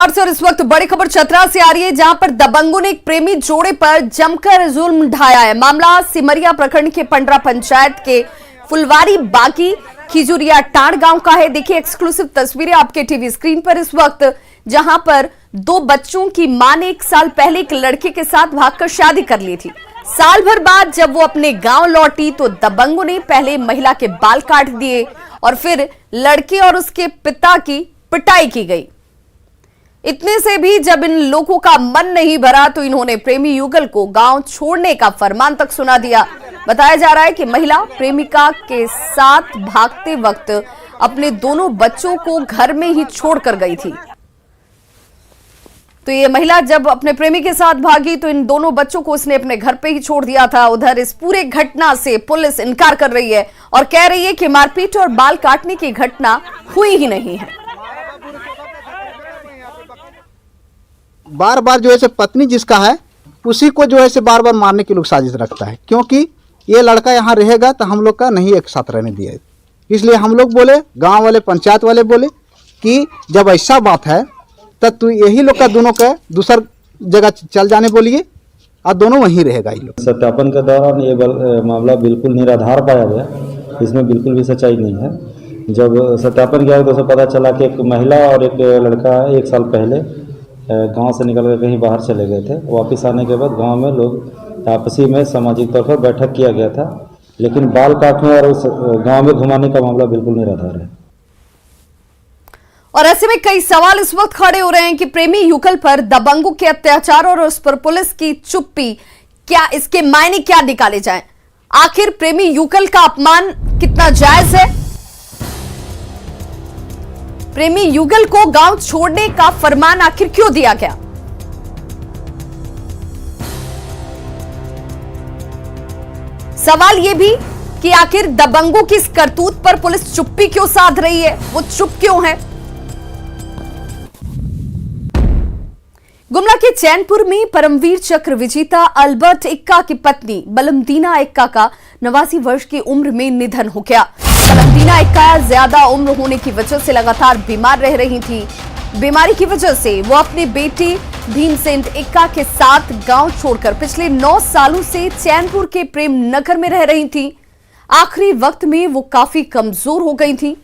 और इस वक्त बड़ी खबर चतरा से आ रही है, जहां पर दबंगों ने एक प्रेमी जोड़े पर जमकर जुल्म ढाया है। मामला सिमरिया प्रखंड के पंडरा पंचायत के फुलवारी बागी खिजुरिया टांड गांव का है। देखिए एक्सक्लूसिव तस्वीरें आपके टीवी स्क्रीन पर इस वक्त, जहां पर दो बच्चों की मां ने 1 साल पहले एक लड़के के साथ भागकर शादी कर ली थी। साल भर बाद जब वो अपने गांव लौटी तो दबंगों ने पहले महिला के बाल काट दिए और फिर लड़के और उसके पिता की पिटाई की गई। इतने से भी जब इन लोगों का मन नहीं भरा तो इन्होंने प्रेमी युगल को गांव छोड़ने का फरमान तक सुना दिया। बताया जा रहा है कि महिला प्रेमिका के साथ भागते वक्त अपने दोनों बच्चों को घर में ही छोड़कर गई थी। तो ये महिला जब अपने प्रेमी के साथ भागी तो इन दोनों बच्चों को उसने अपने घर पे ही छोड़ दिया था। उधर इस पूरे घटना से पुलिस इनकार कर रही है और कह रही है कि मारपीट और बाल काटने की घटना हुई ही नहीं है। बार बार जो है पत्नी जिसका है उसी को जो है बार बार मारने की लोग साजिश रखता है, क्योंकि ये लड़का यहाँ रहेगा तो हम लोग का नहीं एक साथ रहने दिया। इसलिए हम लोग बोले, गांव वाले पंचायत वाले बोले कि जब ऐसा बात है तब तू यही लोग का दोनों का दूसर जगह चल जाने बोलिए और दोनों वहीं रहेगा। ये लोग सत्यापन के दौरान ये मामला बिल्कुल निराधार पाया गया, इसमें बिल्कुल भी सच्चाई नहीं है। जब सत्यापन किया तो पता चला कि एक महिला और एक लड़का 1 साल पहले गांव से निकल कर कहीं बाहर चले गए थे। वापस आने के बाद गांव में लोग आपसी में सामाजिक तौर पर बैठक किया गया था, लेकिन बाल काटने और उस गांव में घुमाने का मामला बिल्कुल निराधार है। और ऐसे में कई सवाल इस वक्त खड़े हो रहे हैं कि प्रेमी युगल पर दबंगों के अत्याचार और उस पर पुलिस की चुप्पी, क्या इसके मायने क्या निकाले जाएं? आखिर प्रेमी युगल का अपमान कितना जायज है? प्रेमी युगल को गांव छोड़ने का फरमान आखिर क्यों दिया गया? सवाल यह भी कि आखिर दबंगों की इस करतूत पर पुलिस चुप्पी क्यों साध रही है, वो चुप क्यों है? गुमला के चैनपुर में परमवीर चक्र विजेता अल्बर्ट इक्का की पत्नी बलमदीना इक्का का 89 वर्ष की उम्र में निधन हो गया। बलमदीना इक्का ज्यादा उम्र होने की वजह से लगातार बीमार रह रही थी। बीमारी की वजह से वो अपने बेटे भीमसेन इक्का के साथ गांव छोड़कर पिछले 9 सालों से चैनपुर के प्रेम नगर में रह रही थी। आखिरी वक्त में वो काफी कमजोर हो गई थी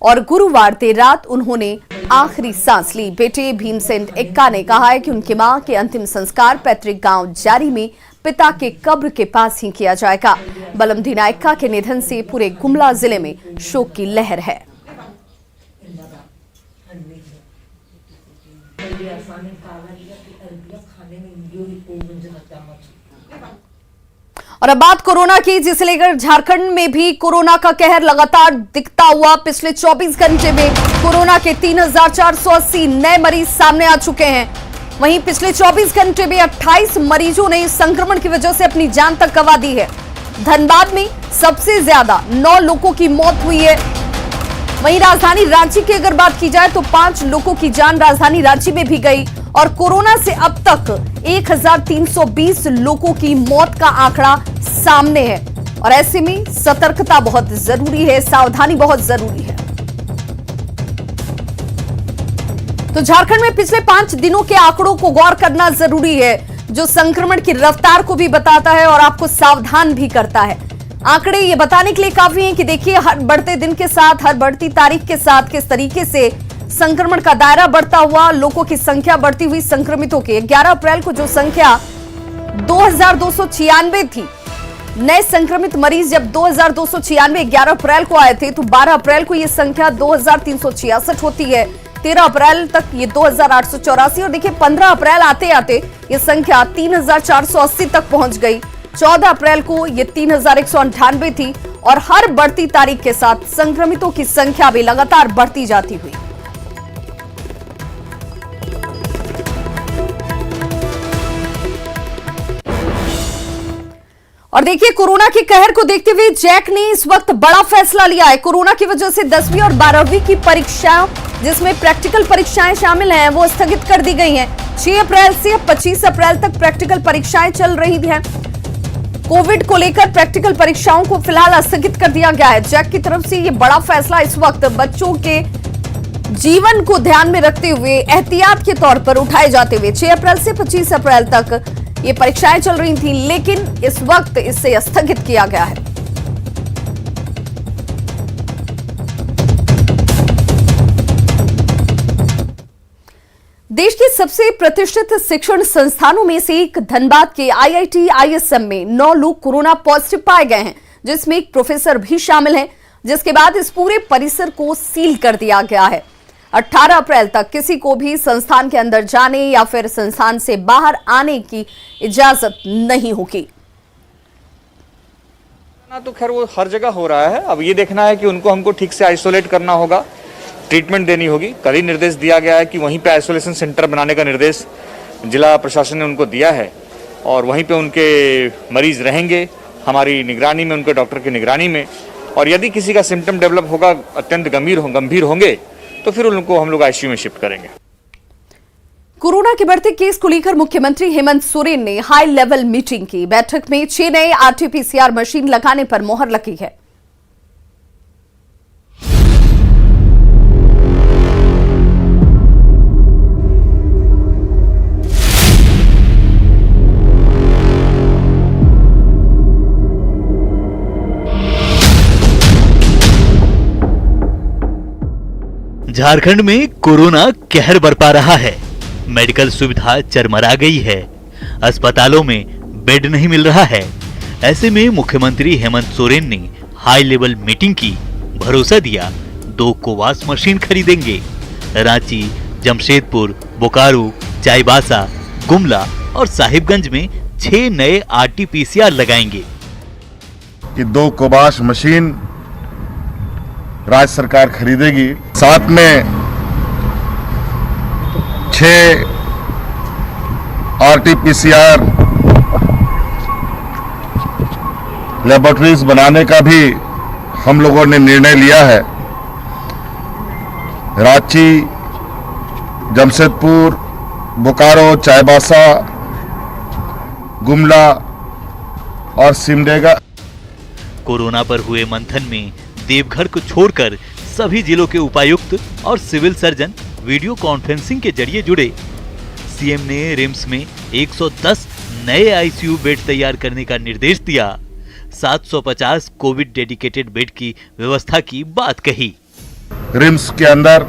और गुरुवार देर रात उन्होंने आखिरी सांस ली। बेटे भीमसेन इक्का ने कहा है कि उनकी मां के अंतिम संस्कार पैतृक गांव जारी में पिता के कब्र के पास ही किया जाएगा। बलमदीना इक्का के निधन से पूरे गुमला जिले में शोक की लहर है। और अब बात कोरोना की, जिसे लेकर झारखंड में भी कोरोना का कहर लगातार दिखता हुआ। पिछले 24 घंटे में कोरोना के 3480 नए मरीज सामने आ चुके हैं। वहीं पिछले 24 घंटे में 28 मरीजों ने इस संक्रमण की वजह से अपनी जान तक गंवा दी है। धनबाद में सबसे ज्यादा 9 लोगों की मौत हुई है। वहीं राजधानी रांची की अगर बात की जाए तो 5 लोगों की जान राजधानी रांची में भी गई और कोरोना से अब तक 1320 लोगों की मौत का आंकड़ा सामने है। और ऐसे में सतर्कता बहुत जरूरी है, सावधानी बहुत जरूरी है। तो झारखंड में पिछले 5 दिनों के आंकड़ों को गौर करना जरूरी है, जो संक्रमण की रफ्तार को भी बताता है और आपको सावधान भी करता है। आंकड़े ये बताने के लिए काफी हैं कि देखिए हर बढ़ते दिन के साथ, हर बढ़ती तारीख के साथ किस तरीके से संक्रमण का दायरा बढ़ता हुआ, लोगों की संख्या बढ़ती हुई। संक्रमितों की 11 अप्रैल को जो संख्या 2296 थी, नए संक्रमित मरीज जब 2296 11 अप्रैल को आए थे तो 12 अप्रैल को यह संख्या 2366 होती है। 13 अप्रैल तक ये 2884 और देखिए 15 अप्रैल आते आते ये संख्या 3480 तक पहुंच गई। 14 अप्रैल को ये 3198 थी और हर बढ़ती तारीख के साथ संक्रमितों की संख्या भी लगातार बढ़ती जाती हुई। और देखिए कोरोना के कहर को देखते हुए जैक ने इस वक्त बड़ा फैसला लिया है। कोरोना की वजह से 10वीं और 12वीं की परीक्षाएं, जिसमें प्रैक्टिकल परीक्षाएं शामिल हैं, वो स्थगित कर दी गई हैं। 6 अप्रैल से 25 अप्रैल तक प्रैक्टिकल परीक्षाएं चल रही हैं। कोविड को लेकर प्रैक्टिकल परीक्षाओं को फिलहाल स्थगित कर दिया गया है। जैक की तरफ से ये बड़ा फैसला इस वक्त बच्चों के जीवन को ध्यान में रखते हुए एहतियात के तौर पर उठाए जाते हुए 6 अप्रैल से 25 अप्रैल तक ये परीक्षाएं चल रही थी, लेकिन इस वक्त इसे स्थगित किया गया है। देश के सबसे प्रतिष्ठित शिक्षण संस्थानों में से एक धनबाद के IIT ISM में 9 लोग कोरोना पॉजिटिव पाए गए हैं, जिसमें एक प्रोफेसर भी शामिल हैं, जिसके बाद इस पूरे परिसर को सील कर दिया गया है। 18 अप्रैल तक किसी को भी संस्थान के अंदर जाने या फिर संस्थान से बाहर आने की इजाजत नहीं होगी। तो खैर वो हर जगह हो रहा है। अब ये देखना है कि उनको हमको ठीक से आइसोलेट करना होगा, ट्रीटमेंट देनी होगी। कल ही निर्देश दिया गया है कि वहीं पे आइसोलेशन सेंटर बनाने का निर्देश जिला प्रशासन ने उनको दिया है और वहीं पे उनके मरीज रहेंगे, हमारी निगरानी में, उनके डॉक्टर की निगरानी में। और यदि किसी का सिम्टम डेवलप होगा, अत्यंत गंभीर होंगे, तो फिर उनको हम लोग ICU में शिफ्ट करेंगे। कोरोना के बढ़ते केस को लेकर मुख्यमंत्री हेमंत सोरेन ने हाई लेवल मीटिंग की। बैठक में 6 नए RT-PCR मशीन लगाने पर मोहर लगी है। झारखंड में कोरोना कहर बरपा रहा है। मेडिकल सुविधा चरमरा गई है। अस्पतालों में बेड नहीं मिल रहा है। ऐसे में मुख्यमंत्री हेमंत सोरेन ने हाई लेवल मीटिंग की, भरोसा दिया 2 कोवास मशीन खरीदेंगे। रांची, जमशेदपुर, बोकारो, चाईबासा, गुमला और साहिबगंज में 6 नए RT-PCR लगाएंगे। कि 2 कोवास मशीन राज्य सरकार खरीदेगी, साथ में 6 RT-PCR लेबोरेटरीज बनाने का भी हम लोगों ने निर्णय लिया है। रांची, जमशेदपुर, बोकारो, चाईबासा, गुमला और सिमडेगा। कोरोना पर हुए मंथन में देवघर को छोड़कर सभी जिलों के उपायुक्त और सिविल सर्जन वीडियो कॉन्फ्रेंसिंग के जरिए जुड़े। सीएम ने रिम्स में 110 नए ICU बेड तैयार करने का निर्देश दिया। 750 कोविड डेडिकेटेड बेड की व्यवस्था की बात कही। रिम्स के अंदर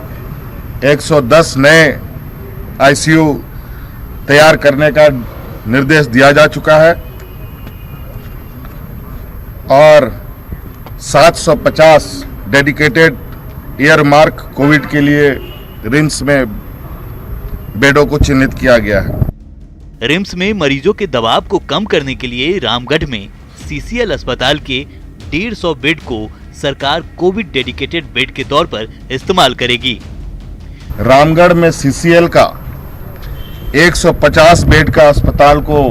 110 नए ICU तैयार करने का निर्देश दिया जा चुका है और 750 डेडिकेटेड ईयरमार्क कोविड के लिए रिम्स में बेडों को चिन्हित किया गया है। रिम्स में मरीजों के दबाव को कम करने के लिए रामगढ़ में CCL अस्पताल के 150 बेड को सरकार कोविड डेडिकेटेड बेड के तौर पर इस्तेमाल करेगी। रामगढ़ में CCL का 150 बेड का अस्पताल को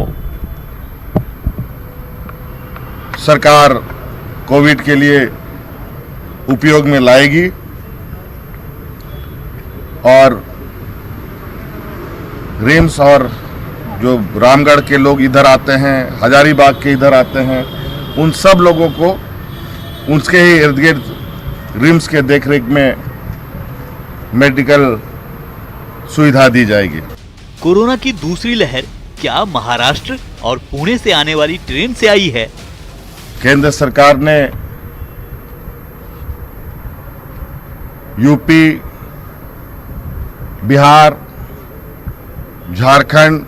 सरकार कोविड के लिए उपयोग में लाएगी और रिम्स और जो रामगढ़ के लोग इधर आते हैं, हजारीबाग के इधर आते हैं, उन सब लोगों को उसके ही इर्द गिर्द रिम्स के देखरेख में मेडिकल सुविधा दी जाएगी। कोरोना की दूसरी लहर क्या महाराष्ट्र और पुणे से आने वाली ट्रेन से आई है? केंद्र सरकार ने यूपी, बिहार, झारखंड,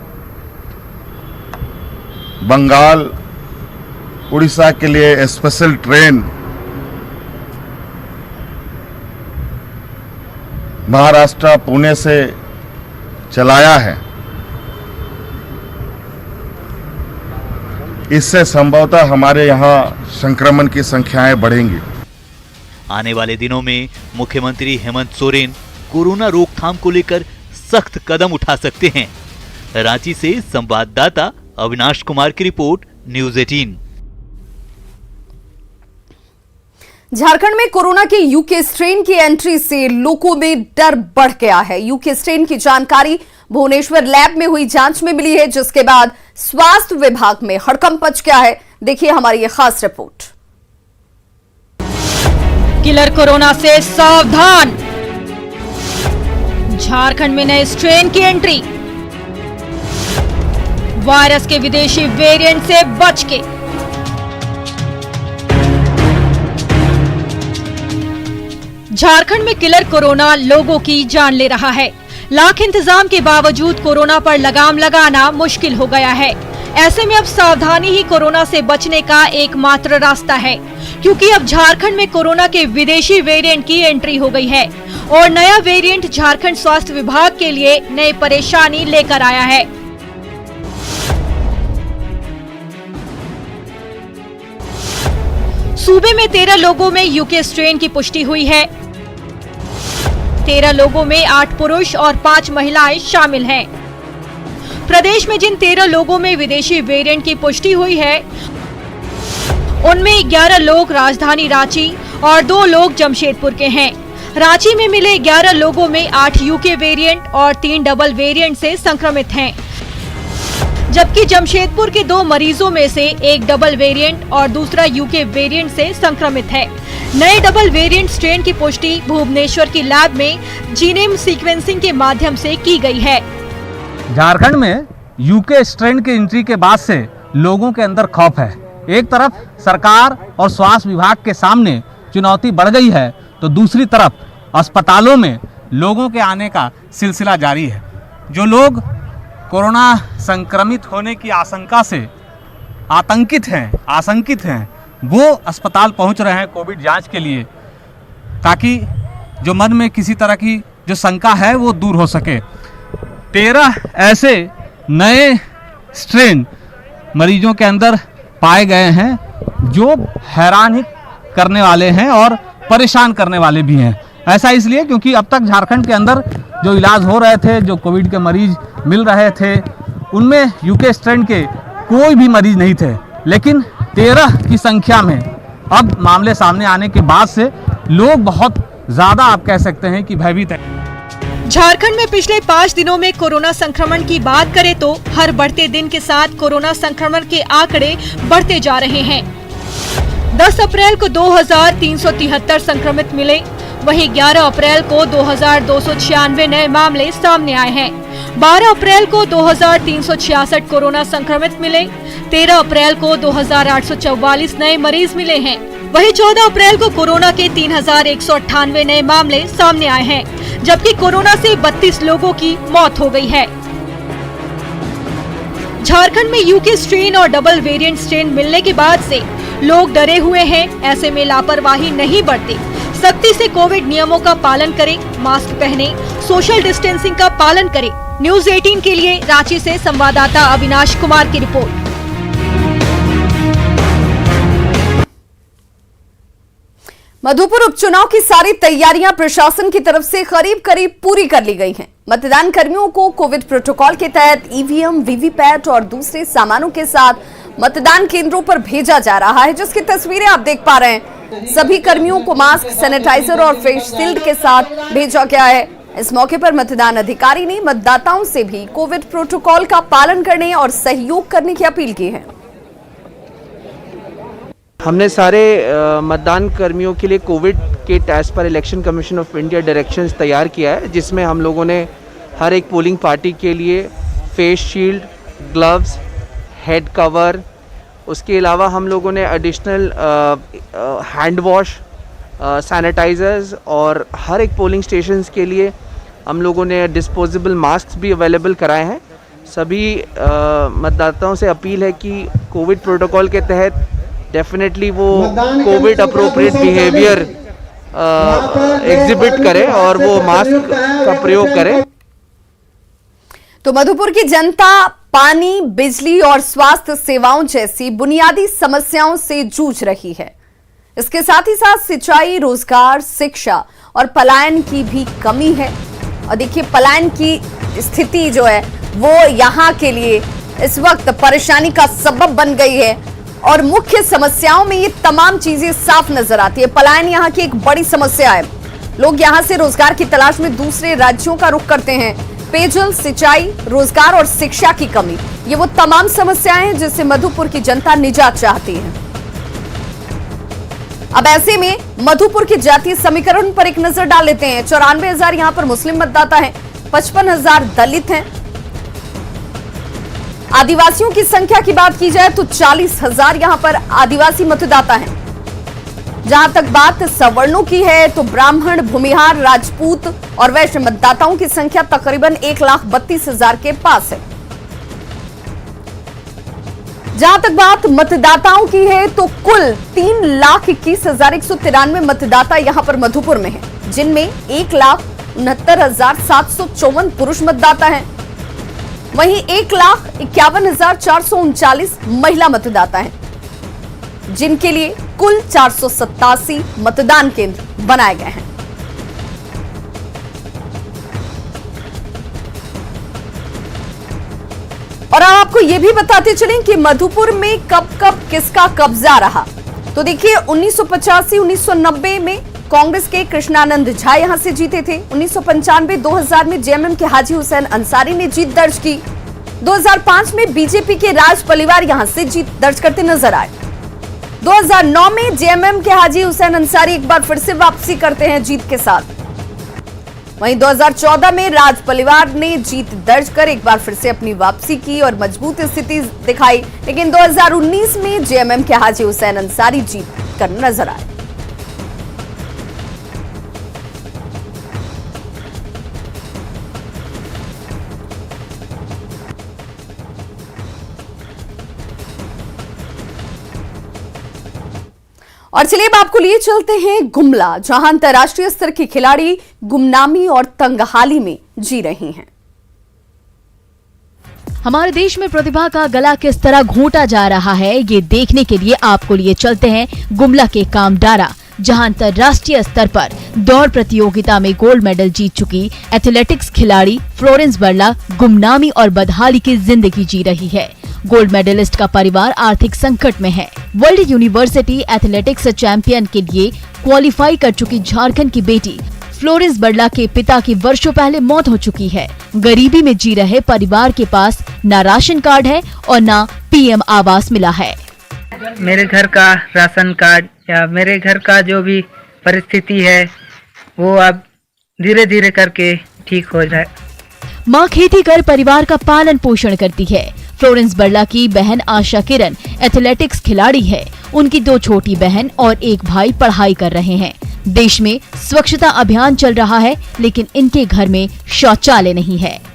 बंगाल, उड़ीसा के लिए स्पेशल ट्रेन महाराष्ट्र पुणे से चलाया है। इससे संभवतः हमारे यहाँ संक्रमण की संख्याएं बढ़ेंगी। आने वाले दिनों में मुख्यमंत्री हेमंत सोरेन कोरोना रोकथाम को लेकर सख्त कदम उठा सकते हैं। रांची से संवाददाता अविनाश कुमार की रिपोर्ट, न्यूज़ 18। झारखंड में कोरोना के यूके स्ट्रेन की एंट्री से लोगों में डर बढ़ गया है। यूके स्ट्रेन की जानकारी भुवनेश्वर लैब में हुई जांच में मिली है, जिसके बाद स्वास्थ्य विभाग में हड़कंप मच गया है। देखिए हमारी ये खास रिपोर्ट। किलर कोरोना से सावधान। झारखंड में नए स्ट्रेन की एंट्री, वायरस के विदेशी वेरिएंट से बच के। झारखंड में किलर कोरोना लोगों की जान ले रहा है। लाख इंतजाम के बावजूद कोरोना पर लगाम लगाना मुश्किल हो गया है। ऐसे में अब सावधानी ही कोरोना से बचने का एकमात्र रास्ता है, क्योंकि अब झारखंड में कोरोना के विदेशी वेरिएंट की एंट्री हो गई है और नया वेरिएंट झारखंड स्वास्थ्य विभाग के लिए नई परेशानी लेकर आया है। सूबे में 13 लोगों में यूके स्ट्रेन की पुष्टि हुई है। 13 लोगों में 8 पुरुष और 5 महिलाएं शामिल हैं। प्रदेश में जिन 13 लोगों में विदेशी वेरिएंट की पुष्टि हुई है, उनमें 11 लोग राजधानी रांची और 2 लोग जमशेदपुर के हैं। रांची में मिले 11 लोगों में 8 यूके वेरिएंट और 3 डबल वेरिएंट से संक्रमित हैं, जबकि जमशेदपुर के 2 मरीजों में से एक डबल वेरिएंट और दूसरा यूके वेरिएंट से संक्रमित है। नए डबल वेरिएंट स्ट्रेन की पुष्टि भुवनेश्वर की लैब में जीनोम सीक्वेंसिंग के माध्यम से की गई है। झारखंड में यूके स्ट्रेन की एंट्री के बाद से लोगों के अंदर खौफ है। एक तरफ सरकार और स्वास्थ्य विभाग के सामने चुनौती बढ़ गई है, तो दूसरी तरफ अस्पतालों में लोगों के आने का सिलसिला जारी है। जो लोग कोरोना संक्रमित होने की आशंका से आशंकित हैं, वो अस्पताल पहुंच रहे हैं कोविड जांच के लिए, ताकि जो मन में किसी तरह की जो शंका है वो दूर हो सके। 13 ऐसे नए स्ट्रेन मरीजों के अंदर पाए गए हैं जो हैरान ही करने वाले हैं और परेशान करने वाले भी हैं। ऐसा इसलिए क्योंकि अब तक झारखंड के अंदर जो इलाज हो रहे थे, जो कोविड के मरीज मिल रहे थे, उनमें यूके स्ट्रेन के कोई भी मरीज नहीं थे। लेकिन 13 की संख्या में अब मामले सामने आने के बाद से लोग बहुत ज़्यादा, आप कह सकते हैं कि भयभीत हैं। झारखंड में पिछले 5 दिनों में कोरोना संक्रमण की बात करें तो हर बढ़ते दिन के साथ कोरोना संक्रमण के आंकड़े बढ़ते जा रहे हैं। 10 अप्रैल को 2373 संक्रमित मिले, वहीं 11 अप्रैल को 2296 नए मामले सामने आए हैं। 12 अप्रैल को 2366 कोरोना संक्रमित मिले। 13 अप्रैल को 2844 नए मरीज मिले हैं। वहीं 14 अप्रैल को कोरोना के 3198 नए मामले सामने आए हैं, जबकि कोरोना से 32 लोगों की मौत हो गई है। झारखंड में यूके स्ट्रेन और डबल वेरिएंट स्ट्रेन मिलने के बाद से लोग डरे हुए हैं। ऐसे में लापरवाही नहीं बरतें, सख्ती से कोविड नियमों का पालन करें, मास्क पहने, सोशल डिस्टेंसिंग का पालन करें। न्यूज़ 18 के लिए रांची से संवाददाता अविनाश कुमार की रिपोर्ट। मधुपुर उपचुनाव की सारी तैयारियां प्रशासन की तरफ से करीब पूरी कर ली गई हैं। मतदान कर्मियों को कोविड प्रोटोकॉल के तहत ईवीएम, वीवीपैट और दूसरे सामानों के साथ मतदान केंद्रों पर भेजा जा रहा है, जिसकी तस्वीरें आप देख पा रहे हैं। सभी कर्मियों को मास्क, सैनिटाइजर और फेस शील्ड के साथ भेजा गया है। इस मौके पर मतदान अधिकारी ने मतदाताओं से भी कोविड प्रोटोकॉल का पालन करने और सहयोग करने की अपील की है। हमने सारे मतदान कर्मियों के लिए कोविड के एज पर election commission of India directions तैयार किया है, जिसमें हम लोगों ने हर एक पोलिंग पार्टी के लिए face shield, gloves, head cover, उसके अलावा हम लोगों ने एडिशनल हैंड वॉश, सैनिटाइजर्स और हर एक पोलिंग स्टेशंस के लिए हम लोगों ने डिस्पोजेबल मास्क भी अवेलेबल कराए हैं। सभी मतदाताओं से अपील है कि कोविड प्रोटोकॉल के तहत डेफिनेटली वो कोविड अप्रोप्रिएट बिहेवियर एग्जिबिट करें और वो मास्क का प्रयोग करें। तो मधुपुर की जनता पानी, बिजली और स्वास्थ्य सेवाओं जैसी बुनियादी समस्याओं से जूझ रही है। इसके साथ ही साथ सिंचाई, रोजगार, शिक्षा और पलायन की भी कमी है। और देखिए, पलायन की स्थिति जो है वो यहाँ के लिए इस वक्त परेशानी का सबब बन गई है और मुख्य समस्याओं में ये तमाम चीजें साफ नजर आती है। पलायन यहाँ की एक बड़ी समस्या है। लोग यहाँ से रोजगार की तलाश में दूसरे राज्यों का रुख करते हैं। पेयजल, सिंचाई, रोजगार और शिक्षा की कमी, ये वो तमाम समस्याएं हैं जिससे मधुपुर की जनता निजात चाहती है। अब ऐसे में मधुपुर के जातीय समीकरण पर एक नजर डाल लेते हैं। 94,000 यहाँ पर मुस्लिम मतदाता हैं, 55,000 दलित हैं। आदिवासियों की संख्या की बात की जाए तो 40,000 यहां पर आदिवासी मतदाता हैं। जहां तक बात सवर्णों की है तो ब्राह्मण, भूमिहार, राजपूत और वैश्य मतदाताओं की संख्या तकरीबन 1,32,000 के पास है। जहां तक बात मतदाताओं की है तो कुल 3,21,193 मतदाता यहां पर मधुपुर में हैं, जिनमें 1,69,754 पुरुष मतदाता हैं। वहीं 1,51,439 महिला मतदाता हैं, जिनके लिए कुल 487 मतदान केंद्र बनाए गए हैं। और अब आपको यह भी बताते चलें कि मधुपुर में कब कब किसका कब्जा रहा। तो देखिए 1985, 1990 में कांग्रेस के कृष्णानंद झा यहां से जीते थे। 1995, 2000 में जेएमएम के हाजी हुसैन अंसारी ने जीत दर्ज की। 2005 में बीजेपी के राज पलिवार यहां से जीत दर्ज करते नजर आए। 2009 में जेएमएम के हाजी हुसैन अंसारी एक बार फिर से वापसी करते हैं जीत के साथ। वहीं 2014 में राज पलिवार ने जीत दर्ज कर एक बार फिर से अपनी वापसी की और मजबूत स्थिति दिखाई। लेकिन 2019 में जेएमएम के हाजी हुसैन अंसारी जीत कर नजर आए। और चलिए अब आपको लिए चलते हैं गुमला, जहां अंतर्राष्ट्रीय स्तर की खिलाड़ी गुमनामी और तंगहाली में जी रही हैं। हमारे देश में प्रतिभा का गला किस तरह घोंटा जा रहा है, ये देखने के लिए आपको लिए चलते हैं गुमला के कामडारा, जहां अंतर्राष्ट्रीय स्तर पर दौड़ प्रतियोगिता में गोल्ड मेडल जीत चुकी एथलेटिक्स खिलाड़ी फ्लोरेंस बरला गुमनामी और बदहाली की जिंदगी जी रही है। गोल्ड मेडलिस्ट का परिवार आर्थिक संकट में है। वर्ल्ड यूनिवर्सिटी एथलेटिक्स चैंपियन के लिए क्वालिफाई कर चुकी झारखंड की बेटी फ्लोरेंस बरला के पिता की वर्षों पहले मौत हो चुकी है। गरीबी में जी रहे परिवार के पास न राशन कार्ड है और न पीएम आवास मिला है। मेरे घर का राशन कार्ड या मेरे घर का जो भी परिस्थिति है वो अब धीरे धीरे करके ठीक हो जाए। माँ खेती कर परिवार का पालन पोषण करती है। फ्लोरेंस बरला की बहन आशा किरण एथलेटिक्स खिलाड़ी है। उनकी 2 छोटी बहन और एक भाई पढ़ाई कर रहे हैं। देश में स्वच्छता अभियान चल रहा है, लेकिन इनके घर में शौचालय नहीं है।